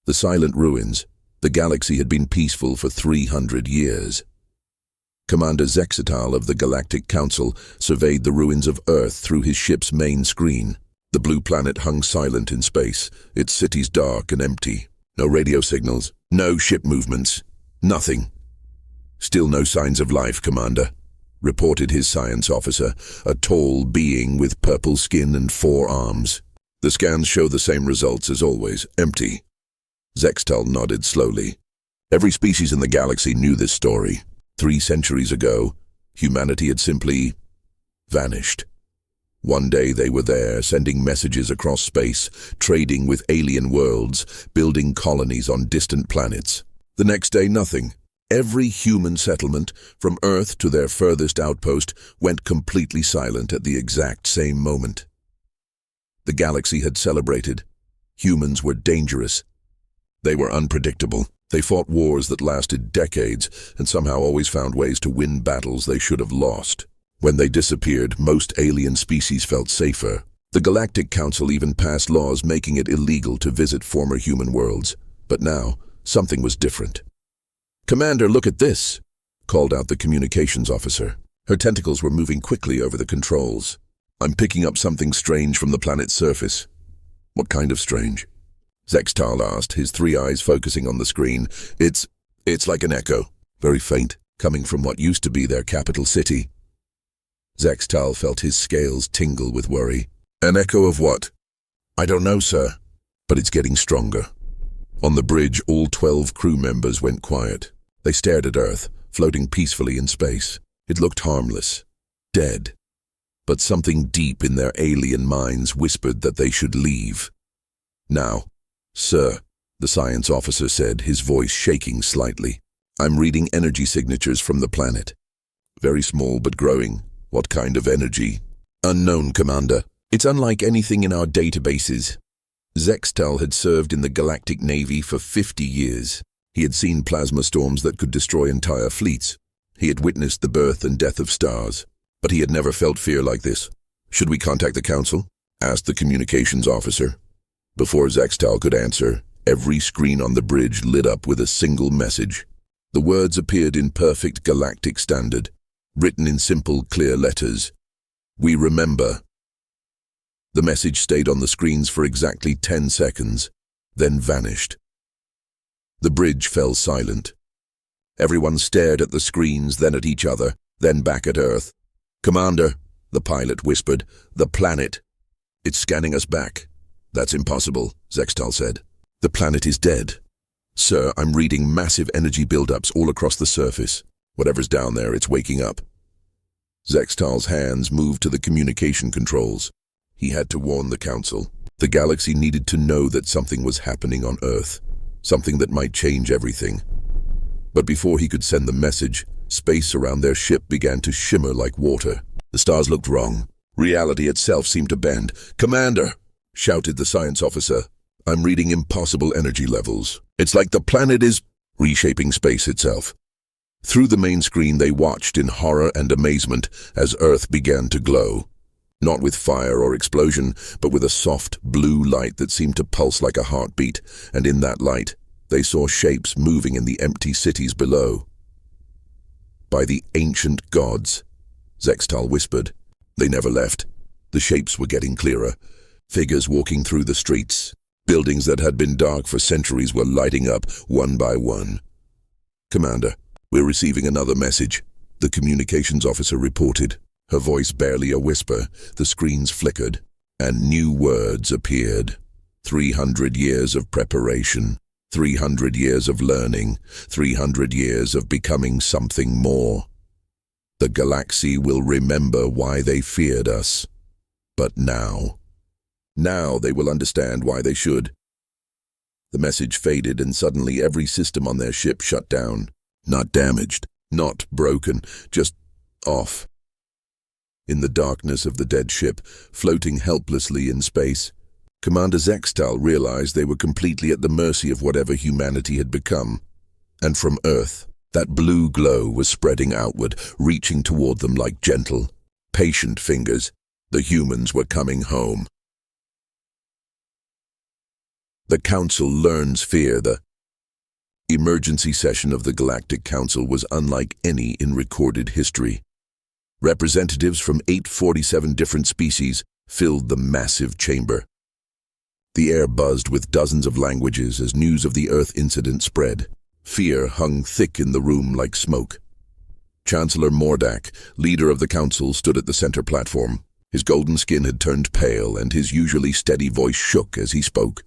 The silent ruins. The galaxy had been peaceful for 300 years. Commander Zexatal of the Galactic Council surveyed the ruins of Earth through his ship's main screen. The blue planet hung silent in space, its cities dark and empty. No radio signals, no ship movements, nothing. "Still no signs of life, Commander," reported his science officer, a tall being with purple skin and 4 arms. "The scans show the same results as always, empty." Zextal nodded slowly. Every species in the galaxy knew this story. 3 centuries ago, humanity had simply vanished. One day they were there, sending messages across space, trading with alien worlds, building colonies on distant planets. The next day, nothing. Every human settlement, from Earth to their furthest outpost, went completely silent at the exact same moment. The galaxy had celebrated. Humans were dangerous. They were unpredictable. They fought wars that lasted decades and somehow always found ways to win battles they should have lost. When they disappeared, most alien species felt safer. The Galactic Council even passed laws making it illegal to visit former human worlds. But now, something was different. "Commander, look at this," called out the communications officer. Her tentacles were moving quickly over the controls. "I'm picking up something strange from the planet's surface." "What kind of strange?" Zextal asked, his 3 eyes focusing on the screen. It's like an echo, very faint, coming from what used to be their capital city." Zextal felt his scales tingle with worry. "An echo of what?" "I don't know, sir, but it's getting stronger." On the bridge, all 12 crew members went quiet. They stared at Earth, floating peacefully in space. It looked harmless, dead. But something deep in their alien minds whispered that they should leave. "Now, sir," the science officer said, his voice shaking slightly. "I'm reading energy signatures from the planet. Very small but growing. What kind of energy?" "Unknown, Commander. It's unlike anything in our databases." Zextal had served in the Galactic Navy for 50 years. He had seen plasma storms that could destroy entire fleets. He had witnessed the birth and death of stars. But he had never felt fear like this. "Should we contact the Council?" asked the communications officer. Before Zextal could answer, every screen on the bridge lit up with a single message. The words appeared in perfect galactic standard, written in simple, clear letters. "We remember." The message stayed on the screens for exactly 10 seconds, then vanished. The bridge fell silent. Everyone stared at the screens, then at each other, then back at Earth. "Commander," the pilot whispered, "the planet. It's scanning us back." "That's impossible," Zextal said. "The planet is dead." "Sir, I'm reading massive energy buildups all across the surface. Whatever's down there, it's waking up." Zextal's hands moved to the communication controls. He had to warn the Council. The galaxy needed to know that something was happening on Earth, something that might change everything. But before he could send the message, space around their ship began to shimmer like water. The stars looked wrong. Reality itself seemed to bend. "Commander!" shouted the science officer. "I'm reading impossible energy levels. It's like the planet is reshaping space itself." Through the main screen they watched in horror and amazement as Earth began to glow. Not with fire or explosion, but with a soft blue light that seemed to pulse like a heartbeat, and in that light they saw shapes moving in the empty cities below. "By the ancient gods," Zextal whispered. They never left. The shapes were getting clearer. Figures walking through the streets. Buildings that had been dark for centuries were lighting up one by one. "Commander, we're receiving another message," the communications officer reported. Her voice barely a whisper. The screens flickered, and new words appeared. 300 years of preparation. 300 years of learning. 300 years of becoming something more. The galaxy will remember why they feared us. But now they will understand why they should. The message faded, and suddenly every system on their ship shut down. Not damaged, not broken, just off. In the darkness of the dead ship, floating helplessly in space, Commander Zextal realized they were completely at the mercy of whatever humanity had become. And from Earth, that blue glow was spreading outward, reaching toward them like gentle, patient fingers. The humans were coming home. The Council learns fear. The emergency session of the Galactic Council was unlike any in recorded history. Representatives from 847 different species filled the massive chamber. The air buzzed with dozens of languages as news of the Earth incident spread. Fear hung thick in the room like smoke. Chancellor Mordak, leader of the council, stood at the center platform. His golden skin had turned pale, and his usually steady voice shook as he spoke.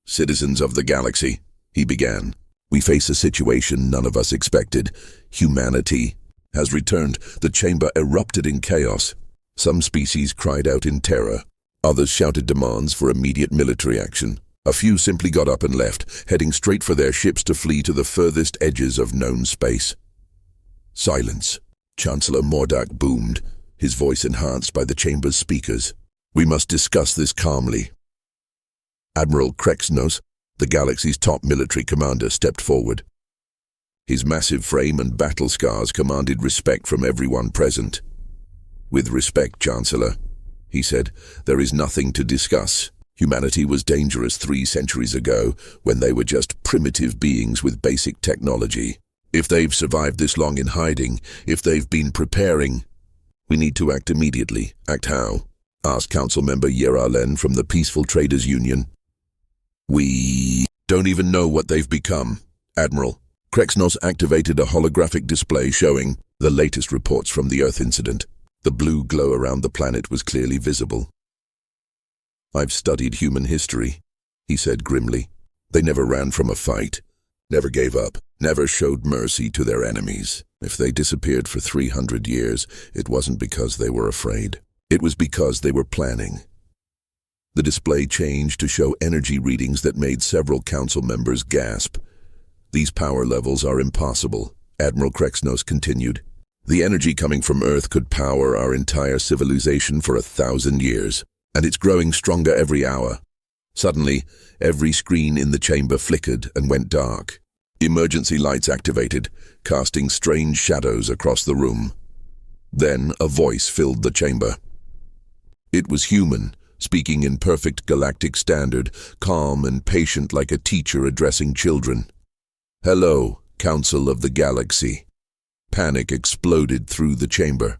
"Citizens of the galaxy," he began, "we face a situation none of us expected. Humanity has returned." The chamber erupted in chaos. Some species cried out in terror. Others shouted demands for immediate military action. A few simply got up and left, heading straight for their ships to flee to the furthest edges of known space. "Silence," Chancellor Mordak boomed, his voice enhanced by the chamber's speakers. "We must discuss this calmly." Admiral Krexnos, the galaxy's top military commander, stepped forward. His massive frame and battle scars commanded respect from everyone present. "With respect, Chancellor," he said, "there is nothing to discuss. Humanity was dangerous 3 centuries ago, when they were just primitive beings with basic technology. If they've survived this long in hiding, if they've been preparing, we need to act immediately." "Act how?" asked Council Member Yeralen from the Peaceful Traders Union. "We don't even know what they've become, Admiral." Krexnos activated a holographic display showing the latest reports from the Earth incident. The blue glow around the planet was clearly visible. "I've studied human history," he said grimly. "They never ran from a fight, never gave up, never showed mercy to their enemies. If they disappeared for 300 years, it wasn't because they were afraid. It was because they were planning." The display changed to show energy readings that made several council members gasp. "These power levels are impossible," Admiral Krexnos continued. "The energy coming from Earth could power our entire civilization for 1,000 years. And it's growing stronger every hour." Suddenly, every screen in the chamber flickered and went dark. Emergency lights activated, casting strange shadows across the room. Then a voice filled the chamber. It was human, speaking in perfect galactic standard, calm and patient like a teacher addressing children. "Hello, Council of the Galaxy." Panic exploded through the chamber.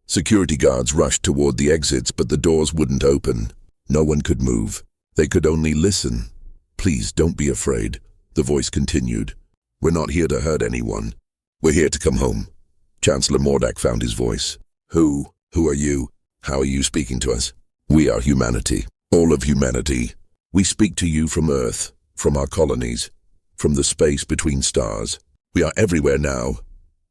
Security guards rushed toward the exits, but the doors wouldn't open. No one could move. They could only listen. "Please don't be afraid," the voice continued. "We're not here to hurt anyone. We're here to come home." Chancellor Mordak found his voice. Who are you? How are you speaking to us?" "We are humanity. All of humanity. We speak to you from Earth, from our colonies, from the space between stars. We are everywhere now."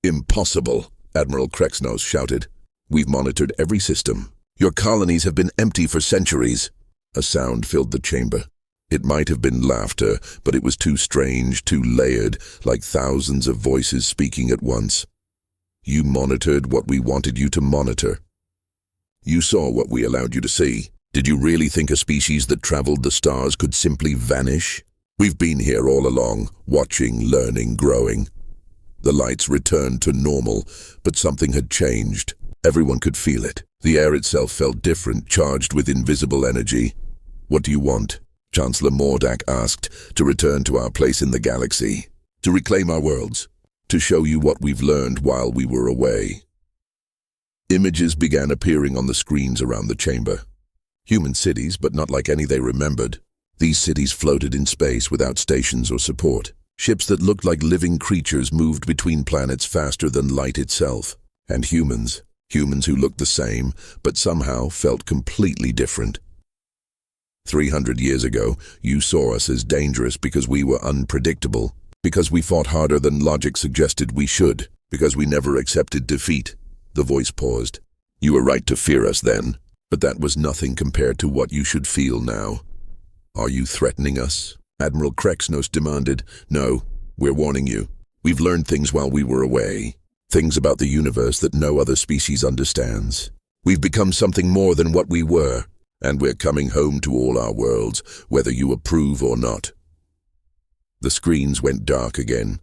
"Impossible," Admiral Krexnos shouted. "We've monitored every system. Your colonies have been empty for centuries." A sound filled the chamber. It might have been laughter, but it was too strange, too layered, like thousands of voices speaking at once. "You monitored what we wanted you to monitor. You saw what we allowed you to see. Did you really think a species that traveled the stars could simply vanish? We've been here all along, watching, learning, growing." The lights returned to normal, but something had changed. Everyone could feel it. The air itself felt different, charged with invisible energy. "What do you want?" Chancellor Mordak asked. "To return to our place in the galaxy. To reclaim our worlds. To show you what we've learned while we were away." Images began appearing on the screens around the chamber. Human cities, but not like any they remembered. These cities floated in space without stations or support. Ships that looked like living creatures moved between planets faster than light itself. And humans who looked the same, but somehow felt completely different. 300 years ago, you saw us as dangerous because we were unpredictable, because we fought harder than logic suggested we should, because we never accepted defeat. The voice paused. "You were right to fear us then, but that was nothing compared to what you should feel now." "Are you threatening us?" Admiral Krexnos demanded. "No, we're warning you. We've learned things while we were away. Things about the universe that no other species understands. We've become something more than what we were, and we're coming home to all our worlds, whether you approve or not." The screens went dark again,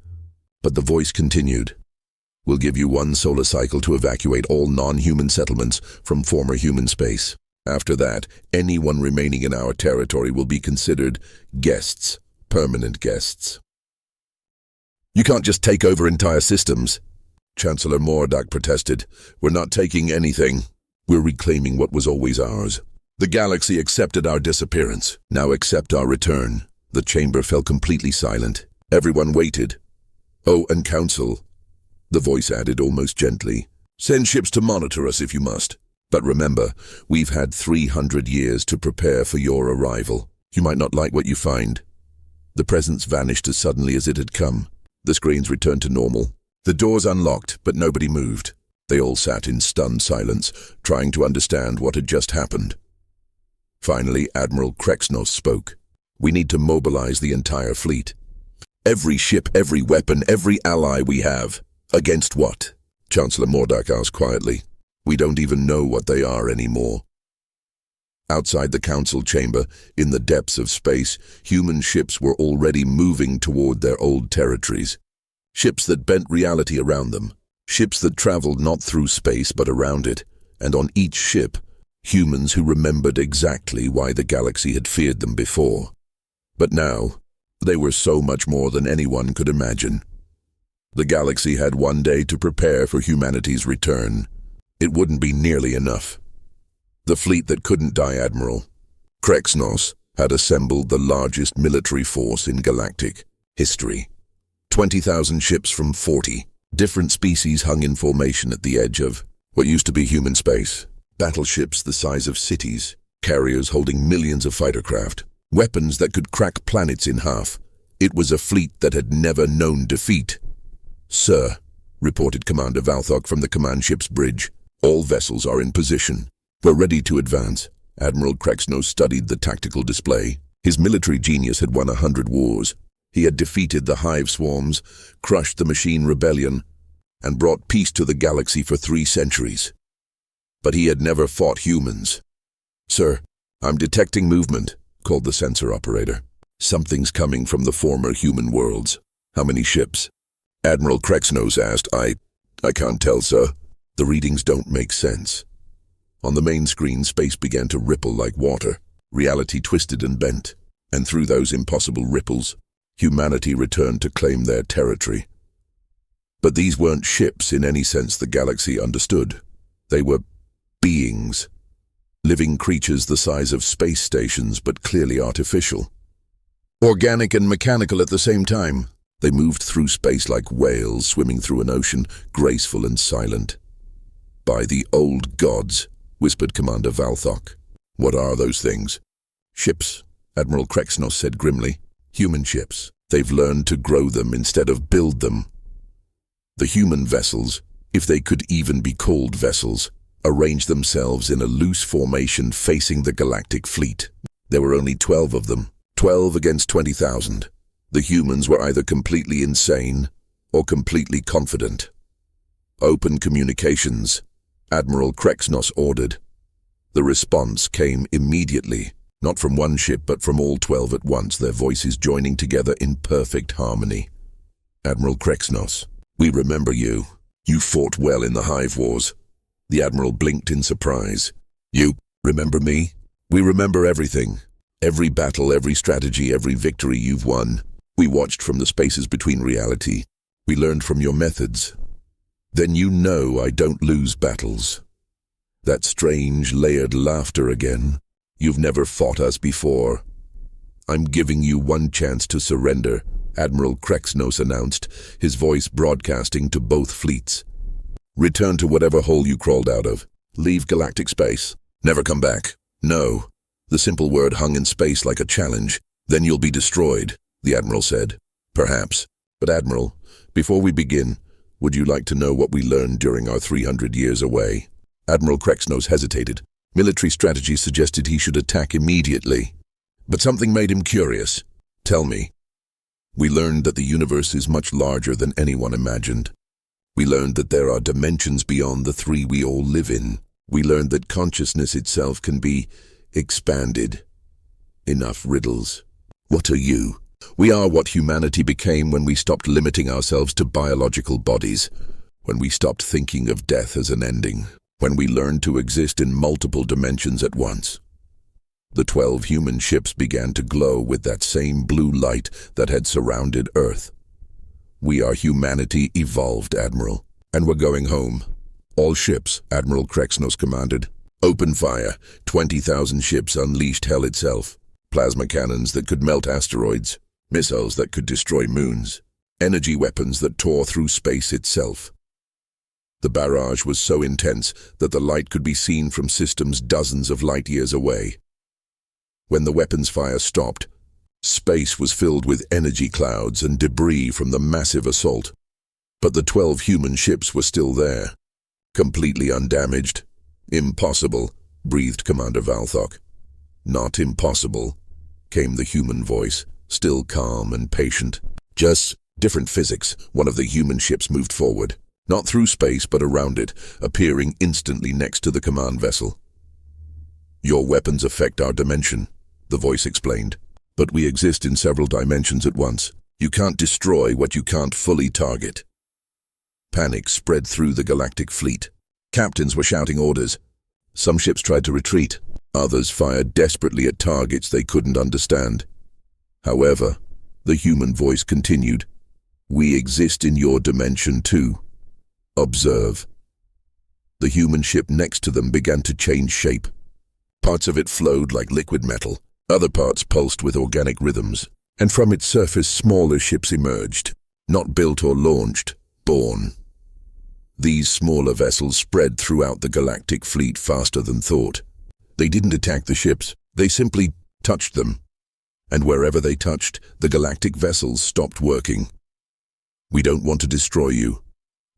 but the voice continued. "We'll give you 1 solar cycle to evacuate all non-human settlements from former human space. After that, anyone remaining in our territory will be considered guests, permanent guests. You can't just take over entire systems, Chancellor Mordak protested. We're not taking anything. We're reclaiming what was always ours. The galaxy accepted our disappearance. Now accept our return. The chamber fell completely silent. Everyone waited. Oh, and Council, the voice added almost gently, send ships to monitor us if you must. But remember, we've had 300 years to prepare for your arrival. You might not like what you find. The presence vanished as suddenly as it had come. The screens returned to normal. The doors unlocked, but nobody moved. They all sat in stunned silence, trying to understand what had just happened. Finally, Admiral Krexnos spoke. We need to mobilize the entire fleet. Every ship, every weapon, every ally we have. Against what? Chancellor Mordak asked quietly. We don't even know what they are anymore. Outside the council chamber, in the depths of space, human ships were already moving toward their old territories. Ships that bent reality around them. Ships that traveled not through space but around it. And on each ship, humans who remembered exactly why the galaxy had feared them before. But now, they were so much more than anyone could imagine. The galaxy had one day to prepare for humanity's return. It wouldn't be nearly enough. The fleet that couldn't die, Admiral Krexnos, had assembled the largest military force in galactic history. 20,000 ships from 40 different species hung in formation at the edge of what used to be human space. Battleships the size of cities, carriers holding millions of fighter craft, weapons that could crack planets in half. It was a fleet that had never known defeat. Sir, reported Commander Valthok from the command ship's bridge, all vessels are in position. We're ready to advance. Admiral Krexnos studied the tactical display. His military genius had won 100 wars. He had defeated the hive swarms, crushed the machine rebellion, and brought peace to the galaxy for 3 centuries. But he had never fought humans. Sir, I'm detecting movement, called the sensor operator. Something's coming from the former human worlds. How many ships? Admiral Krexnos asked. I can't tell, sir. The readings don't make sense. On the main screen, space began to ripple like water. Reality twisted and bent. And through those impossible ripples, humanity returned to claim their territory. But these weren't ships in any sense the galaxy understood. They were beings. Living creatures the size of space stations, but clearly artificial. Organic and mechanical at the same time. They moved through space like whales swimming through an ocean, graceful and silent. By the old gods, whispered Commander Valthok. What are those things? Ships, Admiral Krexnos said grimly. Human ships. They've learned to grow them instead of build them. The human vessels, if they could even be called vessels, arranged themselves in a loose formation facing the galactic fleet. There were only 12 of them, 12 against 20,000. The humans were either completely insane or completely confident. Open communications, Admiral Krexnos ordered. The response came immediately, not from one ship but from all 12 at once, their voices joining together in perfect harmony. Admiral Krexnos, we remember you. You fought well in the Hive Wars. The Admiral blinked in surprise. You remember me? We remember everything. Every battle, every strategy, every victory you've won. We watched from the spaces between reality. We learned from your methods. Then you know I don't lose battles. That strange, layered laughter again. You've never fought us before. I'm giving you one chance to surrender, Admiral Krexnos announced, his voice broadcasting to both fleets. Return to whatever hole you crawled out of. Leave galactic space. Never come back. No. The simple word hung in space like a challenge. Then you'll be destroyed, the Admiral said. Perhaps. But Admiral, before we begin, would you like to know what we learned during our 300 years away? Admiral Krexnos hesitated. Military strategy suggested he should attack immediately. But something made him curious. Tell me. We learned that the universe is much larger than anyone imagined. We learned that there are dimensions beyond the 3 we all live in. We learned that consciousness itself can be expanded. Enough riddles. What are you? We are what humanity became when we stopped limiting ourselves to biological bodies, when we stopped thinking of death as an ending. when we learned to exist in multiple dimensions at once. The 12 human ships began to glow with that same blue light that had surrounded Earth. "We are humanity evolved, Admiral, and we're going home. All ships," Admiral Krexnos commanded. "Open fire." 20,000 ships unleashed hell itself. Plasma cannons that could melt asteroids, missiles that could destroy moons, energy weapons that tore through space itself. The barrage was so intense that the light could be seen from systems dozens of light years away. When the weapons fire stopped, space was filled with energy clouds and debris from the massive assault. But the 12 human ships were still there, completely undamaged. "Impossible," breathed Commander Valthok. "Not impossible," came the human voice, still calm and patient. "Just different physics." One of the human ships moved forward, not through space but around it, appearing instantly next to the command vessel. "Your weapons affect our dimension," the voice explained. "But we exist in several dimensions at once. You can't destroy what you can't fully target." Panic spread through the Galactic fleet. Captains were shouting orders. Some ships tried to retreat. Others fired desperately at targets they couldn't understand. However, the human voice continued. "We exist in your dimension too. Observe." The human ship next to them began to change shape. Parts of it flowed like liquid metal. Other parts pulsed with organic rhythms. And from its surface smaller ships emerged. Not built or launched, born. These smaller vessels spread throughout the Galactic fleet faster than thought. They didn't attack the ships, they simply touched them. And wherever they touched, the Galactic vessels stopped working. "We don't want to destroy you,"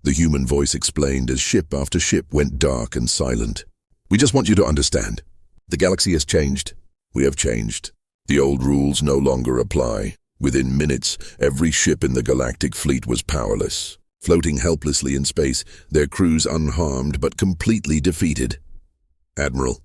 the human voice explained as ship after ship went dark and silent. "We just want you to understand. The galaxy has changed. We have changed. The old rules no longer apply." Within minutes, every ship in the Galactic fleet was powerless, floating helplessly in space, their crews unharmed but completely defeated. "Admiral,"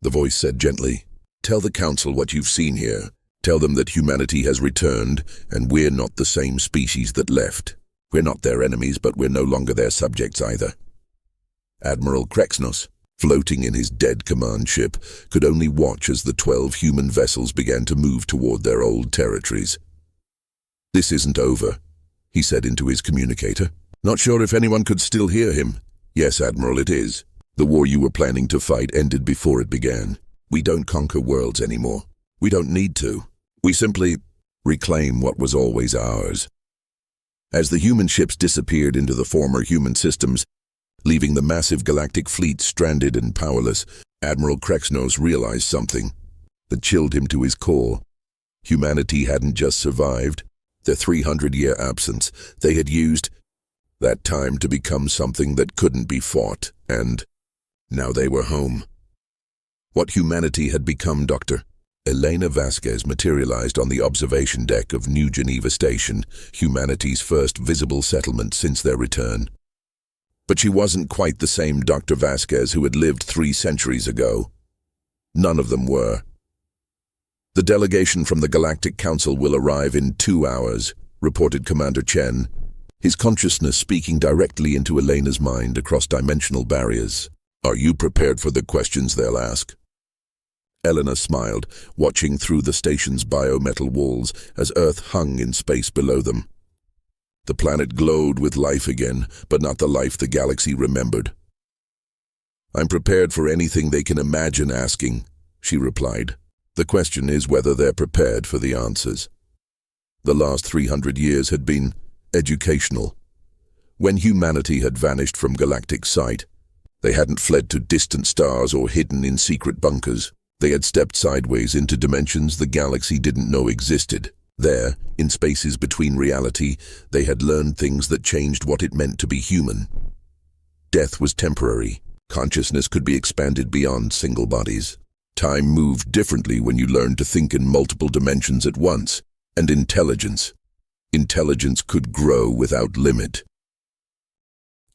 the voice said gently, "tell the Council what you've seen here. Tell them that humanity has returned, and we're not the same species that left. We're not their enemies, but we're no longer their subjects either." Admiral Krexnos, floating in his dead command ship, could only watch as the 12 human vessels began to move toward their old territories. "This isn't over," he said into his communicator. Not sure if anyone could still hear him. "Yes, Admiral, it is. The war you were planning to fight ended before it began. We don't conquer worlds anymore. We don't need to. We simply reclaim what was always ours." As the human ships disappeared into the former human systems, leaving the massive Galactic fleet stranded and powerless, Admiral Krexnos realized something that chilled him to his core. Humanity hadn't just survived their 300-year absence. They had used that time to become something that couldn't be fought, and now they were home. What humanity had become, Dr. Elena Vasquez materialized on the observation deck of New Geneva Station, humanity's first visible settlement since their return. But she wasn't quite the same Dr. Vasquez who had lived 3 centuries ago. None of them were. "The delegation from the Galactic Council will arrive in 2 hours, reported Commander Chen, his consciousness speaking directly into Elena's mind across dimensional barriers. "Are you prepared for the questions they'll ask?" Elena smiled, watching through the station's biometal walls as Earth hung in space below them. The planet glowed with life again, but not the life the galaxy remembered. "I'm prepared for anything they can imagine asking," she replied. "The question is whether they're prepared for the answers." The last 300 years had been educational. When humanity had vanished from galactic sight, they hadn't fled to distant stars or hidden in secret bunkers. They had stepped sideways into dimensions the galaxy didn't know existed. There, in spaces between reality, they had learned things that changed what it meant to be human. Death was temporary. Consciousness could be expanded beyond single bodies. Time moved differently when you learned to think in multiple dimensions at once. And intelligence. Intelligence could grow without limit.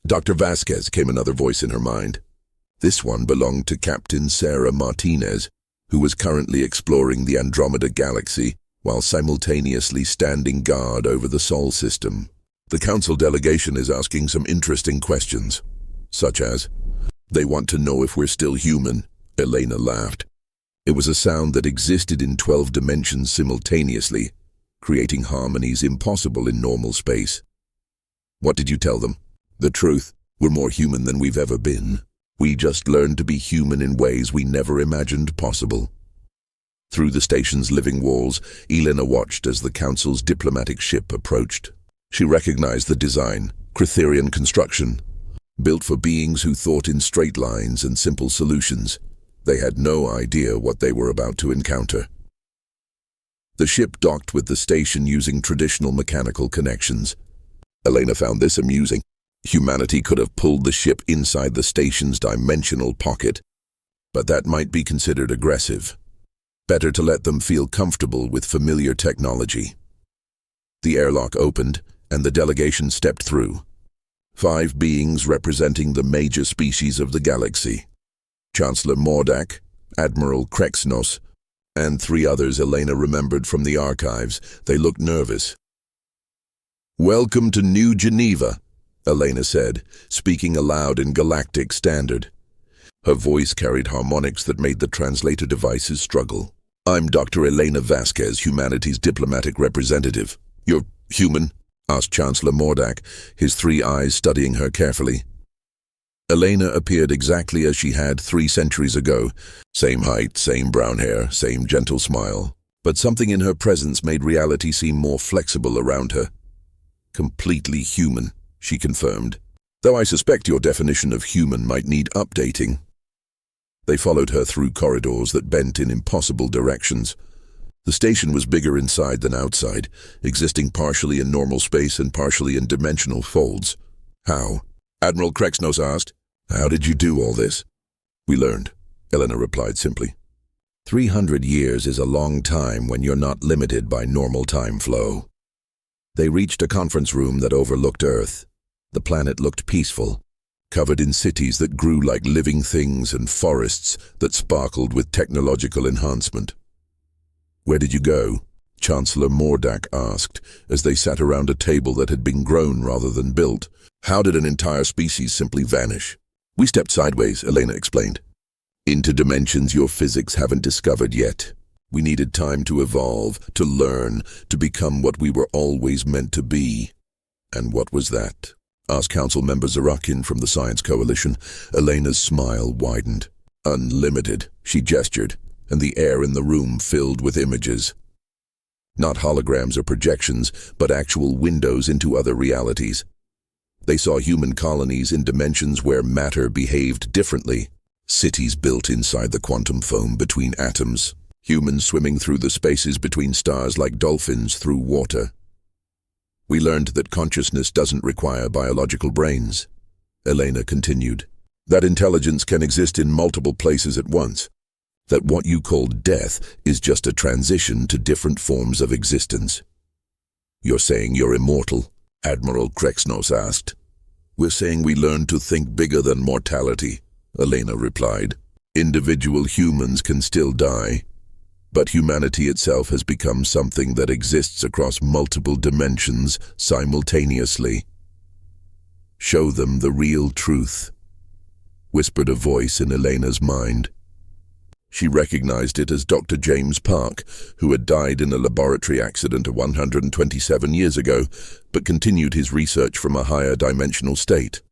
"Dr. Vasquez," came another voice in her mind. This one belonged to Captain Sarah Martinez, who was currently exploring the Andromeda Galaxy while simultaneously standing guard over the Sol system. "The Council delegation is asking some interesting questions, such as, They want to know if we're still human, Elena laughed. It was a sound that existed in 12 dimensions simultaneously, creating harmonies impossible in normal space. What did you tell them? The truth. We're more human than we've ever been. We just learned to be human in ways we never imagined possible. Through the station's living walls, Elena watched as the Council's diplomatic ship approached. She recognized the design, Cretherian construction, built for beings who thought in straight lines and simple solutions. They had no idea what they were about to encounter. The ship docked with the station using traditional mechanical connections. Elena found this amusing. Humanity could have pulled the ship inside the station's dimensional pocket, but that might be considered aggressive. Better to let them feel comfortable with familiar technology. The airlock opened, and the delegation stepped through. 5 beings representing the major species of the galaxy. Chancellor Mordak, Admiral Krexnos, and 3 others Elena remembered from the archives. They looked nervous. "Welcome to New Geneva," Elena said, speaking aloud in Galactic standard. Her voice carried harmonics that made the translator devices struggle. "I'm Dr. Elena Vasquez, humanity's diplomatic representative." "You're human?" asked Chancellor Mordak, his 3 eyes studying her carefully. Elena appeared exactly as she had 3 centuries ago. Same height, same brown hair, same gentle smile. But something in her presence made reality seem more flexible around her. "Completely human," she confirmed, "though I suspect your definition of human might need updating." They followed her through corridors that bent in impossible directions. The station was bigger inside than outside, existing partially in normal space and partially in dimensional folds. "How?" Admiral Krexnos asked. "How did you do all this?" "We learned," Elena replied simply. 300 years is a long time when you're not limited by normal time flow. They reached a conference room that overlooked Earth. The planet looked peaceful, covered in cities that grew like living things and forests that sparkled with technological enhancement. "Where did you go?" Chancellor Mordak asked, as they sat around a table that had been grown rather than built. "How did an entire species simply vanish?" "We stepped sideways," Elena explained. "Into dimensions your physics haven't discovered yet. We needed time to evolve, to learn, to become what we were always meant to be." "And what was that?" asked Council Member Zarakin from the Science Coalition. Elena's smile widened. "Unlimited," she gestured, and the air in the room filled with images. Not holograms or projections, but actual windows into other realities. They saw human colonies in dimensions where matter behaved differently. Cities built inside the quantum foam between atoms. Humans swimming through the spaces between stars like dolphins through water. "We learned that consciousness doesn't require biological brains," Elena continued. "That intelligence can exist in multiple places at once. That what you call death is just a transition to different forms of existence." "You're saying you're immortal?" Admiral Krexnos asked. "We're saying we learned to think bigger than mortality," Elena replied. "Individual humans can still die, but humanity itself has become something that exists across multiple dimensions simultaneously." "Show them the real truth," whispered a voice in Elena's mind. She recognized it as Dr. James Park, who had died in a laboratory accident 127 years ago, but continued his research from a higher dimensional state.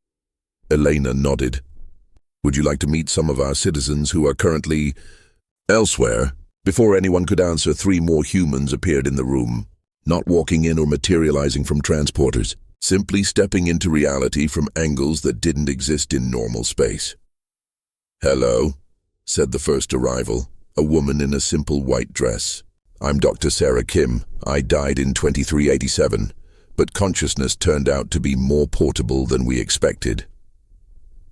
Elena nodded. "Would you like to meet some of our citizens who are currently elsewhere?" Before anyone could answer, 3 more humans appeared in the room, not walking in or materializing from transporters, simply stepping into reality from angles that didn't exist in normal space. "Hello," said the first arrival, a woman in a simple white dress. "I'm Dr. Sarah Kim. I died in 2387, but consciousness turned out to be more portable than we expected."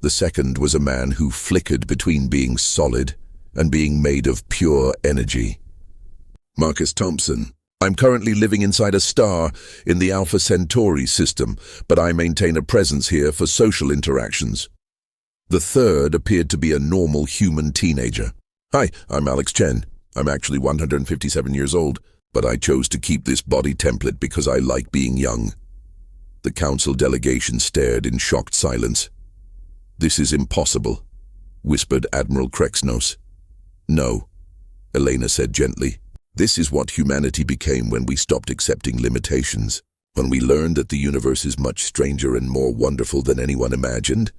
The second was a man who flickered between being solid and being made of pure energy. "Marcus Thompson. I'm currently living inside a star in the Alpha Centauri system, but I maintain a presence here for social interactions." The third appeared to be a normal human teenager. "Hi, I'm Alex Chen. I'm actually 157 years old, but I chose to keep this body template because I like being young." The council delegation stared in shocked silence. "This is impossible," whispered Admiral Krexnos. No, Elena said gently. This is what humanity became when we stopped accepting limitations, when we learned that the universe is much stranger and more wonderful than anyone imagined.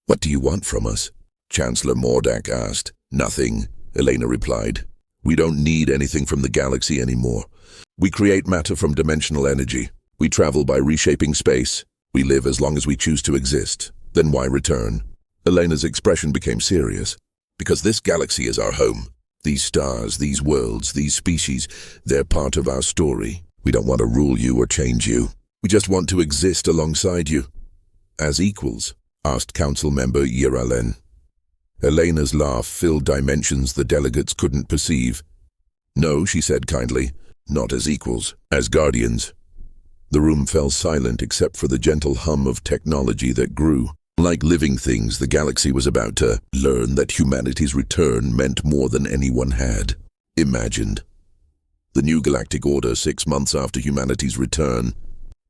What do you want from us? Chancellor Mordak asked. Nothing, Elena replied. We don't need anything from the galaxy anymore. We create matter from dimensional energy. We travel by reshaping space. We live as long as we choose to exist. Then why return? Elena's expression became serious. Because this galaxy is our home. These stars, these worlds, these species, they're part of our story. We don't want to rule you or change you. We just want to exist alongside you. As equals, asked Council Member Yiralen. Elena's laugh filled dimensions the delegates couldn't perceive. No, she said kindly, not as equals, as guardians. The room fell silent except for the gentle hum of technology that grew. Like living things, the galaxy was about to learn that humanity's return meant more than anyone had imagined. The new galactic order 6 months after humanity's return,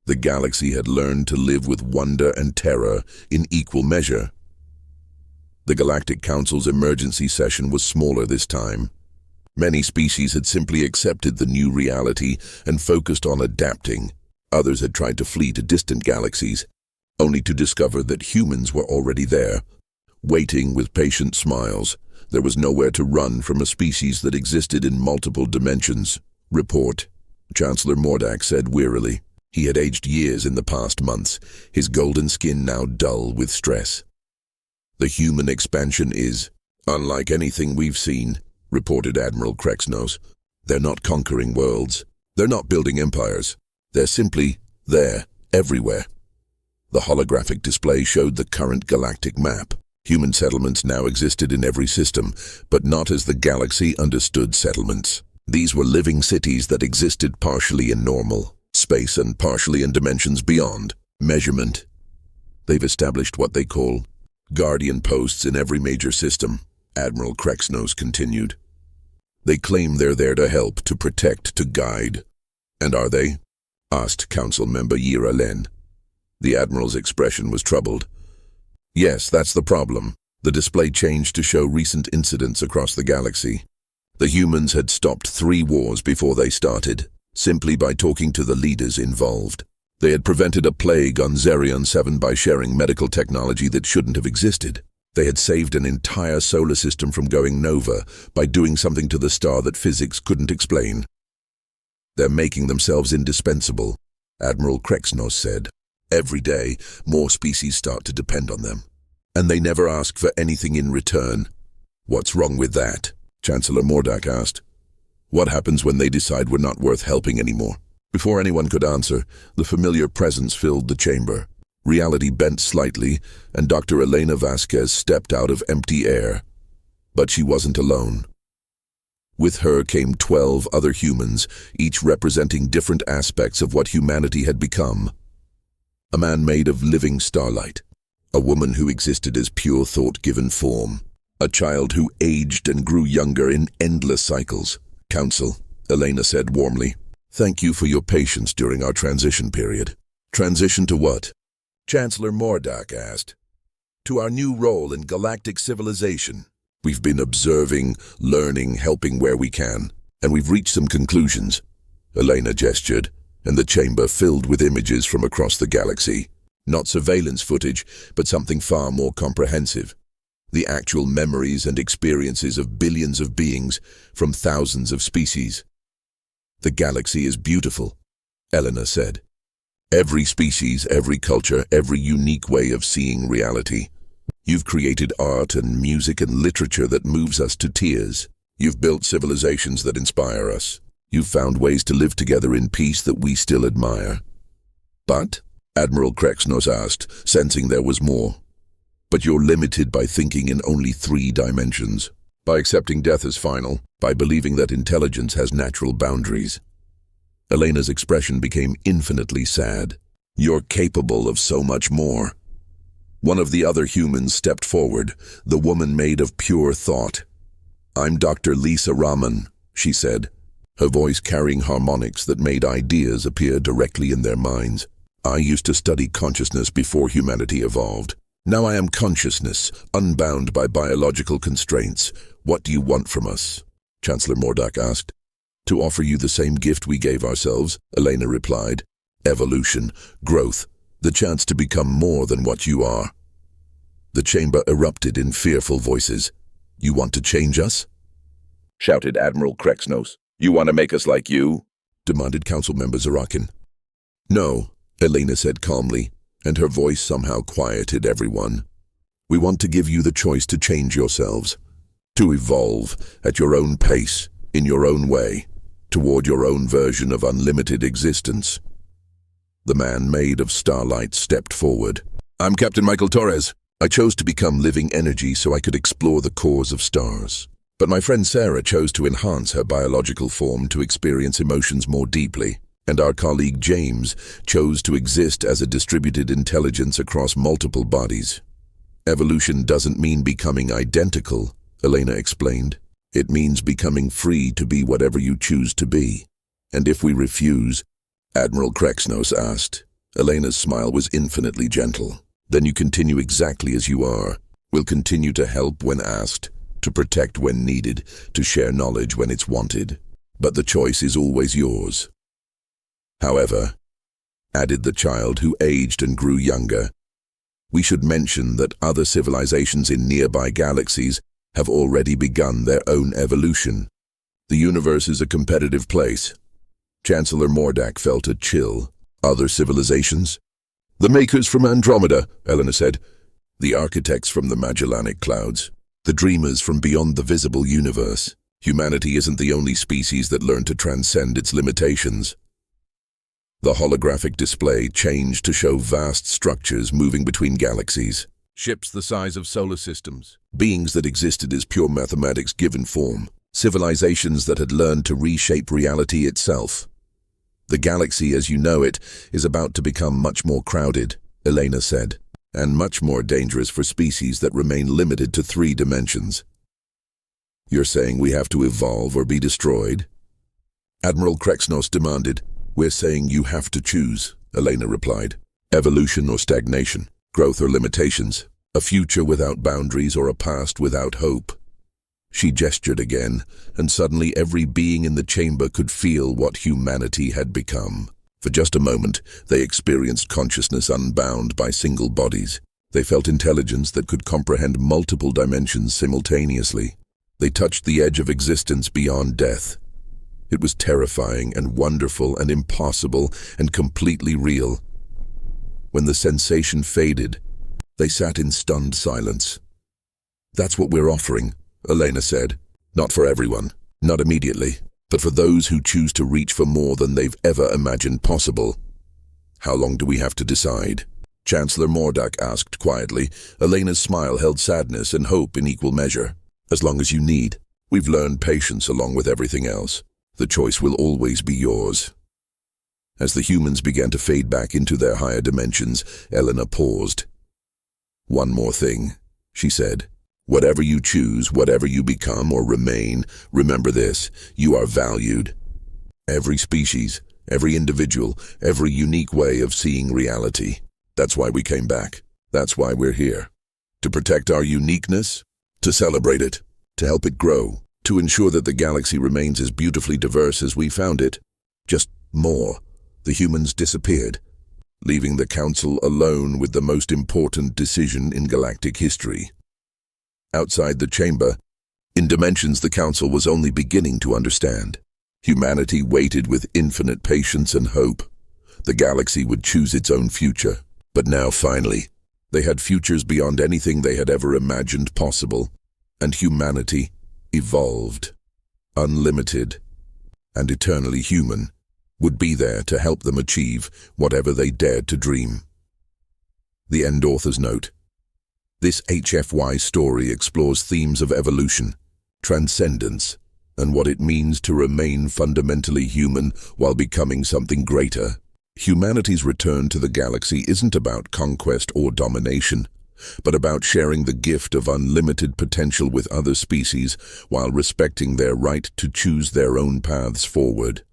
the galaxy had learned to live with wonder and terror in equal measure. The Galactic Council's emergency session was smaller this time. Many species had simply accepted the new reality and focused on adapting. Others had tried to flee to distant galaxies, only to discover that humans were already there, waiting with patient smiles. There was nowhere to run from a species that existed in multiple dimensions. Report, Chancellor Mordak said wearily. He had aged years in the past months, his golden skin now dull with stress. The human expansion is unlike anything we've seen, reported Admiral Krexnos. They're not conquering worlds. They're not building empires. They're simply there, everywhere. The holographic display showed the current galactic map. Human settlements now existed in every system, but not as the galaxy understood settlements. These were living cities that existed partially in normal space and partially in dimensions beyond measurement. They've established what they call guardian posts in every major system, Admiral Krexnos continued. They claim they're there to help, to protect, to guide. And are they? Asked Council Member Yiralen. The Admiral's expression was troubled. Yes, that's the problem. The display changed to show recent incidents across the galaxy. The humans had stopped 3 wars before they started, simply by talking to the leaders involved. They had prevented a plague on Zerion 7 by sharing medical technology that shouldn't have existed. They had saved an entire solar system from going nova by doing something to the star that physics couldn't explain. They're making themselves indispensable, Admiral Krexnos said. Every day, more species start to depend on them. And they never ask for anything in return. What's wrong with that? Chancellor Mordak asked. What happens when they decide we're not worth helping anymore? Before anyone could answer, the familiar presence filled the chamber. Reality bent slightly, and Dr. Elena Vasquez stepped out of empty air. But she wasn't alone. With her came 12 other humans, each representing different aspects of what humanity had become. A man made of living starlight. A woman who existed as pure thought given form. A child who aged and grew younger in endless cycles. Council, Elena said warmly. Thank you for your patience during our transition period. Transition to what? Chancellor Mordak asked. To our new role in galactic civilization. We've been observing, learning, helping where we can, and we've reached some conclusions. Elena gestured, and the chamber filled with images from across the galaxy. Not surveillance footage, but something far more comprehensive. The actual memories and experiences of billions of beings from thousands of species. The galaxy is beautiful, Elena said. Every species, every culture, every unique way of seeing reality. You've created art and music and literature that moves us to tears. You've built civilizations that inspire us. You've found ways to live together in peace that we still admire. But, Admiral Krexnos asked, sensing there was more. But you're limited by thinking in only 3 dimensions. By accepting death as final, by believing that intelligence has natural boundaries. Elena's expression became infinitely sad. You're capable of so much more. One of the other humans stepped forward, the woman made of pure thought. I'm Dr. Lisa Raman, she said, her voice carrying harmonics that made ideas appear directly in their minds. I used to study consciousness before humanity evolved. Now I am consciousness, unbound by biological constraints. What do you want from us? Chancellor Mordack asked. To offer you the same gift we gave ourselves, Elena replied. Evolution, growth, the chance to become more than what you are. The chamber erupted in fearful voices. You want to change us? Shouted Admiral Krexnos. You want to make us like you? Demanded Council Member Zarakin. No, Elena said calmly, and her voice somehow quieted everyone. We want to give you the choice to change yourselves, to evolve at your own pace, in your own way, toward your own version of unlimited existence. The man made of starlight stepped forward. I'm Captain Michael Torres. I chose to become living energy so I could explore the cores of stars. But my friend Sarah chose to enhance her biological form to experience emotions more deeply. And our colleague James chose to exist as a distributed intelligence across multiple bodies. Evolution doesn't mean becoming identical, Elena explained. It means becoming free to be whatever you choose to be. And if we refuse, Admiral Krexnos asked. Elena's smile was infinitely gentle. Then you continue exactly as you are. We'll continue to help when asked, to protect when needed, to share knowledge when it's wanted. But the choice is always yours. However, added the child who aged and grew younger, we should mention that other civilizations in nearby galaxies have already begun their own evolution. The universe is a competitive place. Chancellor Mordack felt a chill. Other civilizations? The makers from Andromeda, Elena said. The architects from the Magellanic Clouds. The dreamers from beyond the visible universe. Humanity isn't the only species that learned to transcend its limitations. The holographic display changed to show vast structures moving between galaxies. Ships the size of solar systems. Beings that existed as pure mathematics given form. Civilizations that had learned to reshape reality itself. The galaxy as you know it is about to become much more crowded, Elena said, and much more dangerous for species that remain limited to 3 dimensions. You're saying we have to evolve or be destroyed? Admiral Krexnos demanded. We're saying you have to choose, Elena replied. Evolution or stagnation, growth or limitations, a future without boundaries or a past without hope. She gestured again, and suddenly every being in the chamber could feel what humanity had become. For just a moment, they experienced consciousness unbound by single bodies. They felt intelligence that could comprehend multiple dimensions simultaneously. They touched the edge of existence beyond death. It was terrifying and wonderful and impossible and completely real. When the sensation faded, they sat in stunned silence. That's what we're offering, Elena said. Not for everyone, not immediately, but for those who choose to reach for more than they've ever imagined possible. How long do we have to decide? Chancellor Mordack asked quietly. Elena's smile held sadness and hope in equal measure. As long as you need. We've learned patience along with everything else. The choice will always be yours. As the humans began to fade back into their higher dimensions, Elena paused. One more thing, she said. Whatever you choose, whatever you become or remain, remember this, you are valued. Every species, every individual, every unique way of seeing reality. That's why we came back. That's why we're here. To protect our uniqueness, to celebrate it, to help it grow, to ensure that the galaxy remains as beautifully diverse as we found it. Just more. The humans disappeared, leaving the Council alone with the most important decision in galactic history. Outside the chamber, in dimensions the Council was only beginning to understand. Humanity waited with infinite patience and hope. The galaxy would choose its own future. But now, finally, they had futures beyond anything they had ever imagined possible. And humanity evolved, unlimited, and eternally human, would be there to help them achieve whatever they dared to dream. The end author's note. This HFY story explores themes of evolution, transcendence, and what it means to remain fundamentally human while becoming something greater. Humanity's return to the galaxy isn't about conquest or domination, but about sharing the gift of unlimited potential with other species while respecting their right to choose their own paths forward.